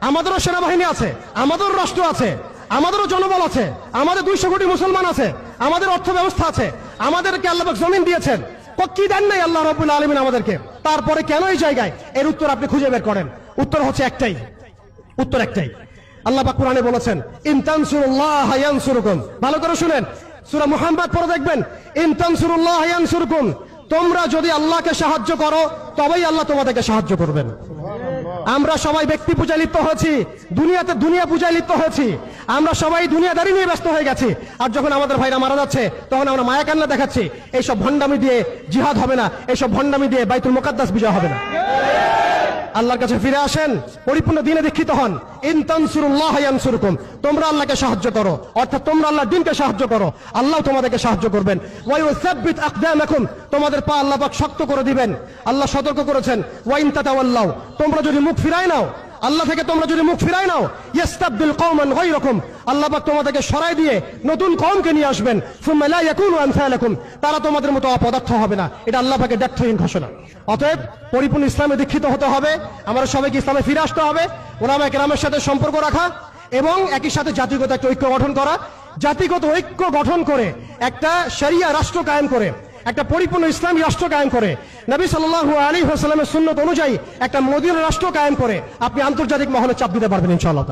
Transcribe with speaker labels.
Speaker 1: আমাদেরও সেনাবাহিনী আছে, আমাদেরও রাষ্ট্র আছে, আমাদেরও জনবল আছে, আমাদের 200 কোটি মুসলমান আছে, আমাদের অর্থ ব্যবস্থা আছে, আমাদেরকে আল্লাহ পাক জমিন দিয়েছেন, কি দেন নাই আল্লাহ রাব্বুল আলামিন আমাদেরকে? তারপরে কেন এই জায়গায়? এর উত্তর আপনি খুঁজে বের করেন। উত্তর হচ্ছে একটাই, উত্তর একটাই। আল্লাহ পাক কোরআনে বলেছেন, ইন তানসুরুল্লাহ ইয়ানসুরকুম। ভালো করে শুনেন, সূরা মুহাম্মদ পড়ে দেখবেন, ইন তানসুরুল্লাহ ইয়ানসুরকুম। তোমরা যদি আল্লাহকে সাহায্য করো তবেই আল্লাহ তোমাদেরকে সাহায্য করবেন। আমরা সবাই ব্যক্তি পূজায় লিপ্ত হয়েছি, দুনিয়া পূজায় লিপ্ত হয়েছি, আমরা সবাই দুনিয়াদারি নিয়ে ব্যস্ত হয়ে গেছি। আর যখন আমাদের ভাইরা মারা যাচ্ছে তখন আমরা মায়া কান্না দেখাচ্ছি। এইসব ভণ্ডামি দিয়ে জিহাদ হবে না, এইসব ভণ্ডামি দিয়ে বাইতুল মুকাদ্দাস বিজয় হবে না। আল্লাহর কাছে ফিরে আসেন, পরিপূর্ণ দ্বীনে দীক্ষিত হন। ইন তানসুরুল্লাহ ইয়ানসুরকুম। তোমরা আল্লাহকে সাহায্য করো, অর্থাৎ তোমরা আল্লাহর দ্বীনকে সাহায্য করো, আল্লাহ তোমাদেরকে সাহায্য করবেন। ওয়া ইউসাব্বিত আকদামাকুম। তোমাদের পা আল্লাহ পাক শক্ত করে দিবেন। আল্লাহ সতর্ক করেছেন, ওয়া ইন তাতাওয়াল্লাউ। তোমরা যদি মুখ ফিরায় নাও, আল্লাহ থেকে তোমরা যদি মুখ ফিরায় নাও, ইস্তাবদিল কওমান গায়রাকুম। আল্লাহ পাক তোমাদেরকে সরাই দিয়ে নতুন কওমকে নিয়ে আসবেন। সুম্মা লা ইয়াকুনু আমসালাকুম। তারা তোমাদের মতো অপদার্থ হবে না। এটা আল্লাহ পাকের দায়িত্বহীন ঘোষণা। অতএব পরিপূর্ণ ইসলামে দীক্ষিত হতে হবে, আমরা সবাইকে ইসলামে ফিরে আসতে হবে, উলামায়ে কেরামের সাথে সম্পর্ক রাখা এবং একই সাথে জাতিগত একটা ঐক্য গঠন করা। জাতিগত ঐক্য গঠন করে একটা শরিয়া রাষ্ট্র কায়েম করে, একটা পরিপূর্ণ ইসলামী রাষ্ট্র কায়েম করে, নবী সাল্লাল্লাহু আলাইহি ওয়াসাল্লামের সুন্নাত অনুযায়ী একটা মদিনা রাষ্ট্র কায়েম করে আপনি আন্তর্জাতিক মহলে চাপ দিতে পারবেন ইনশাআল্লাহ।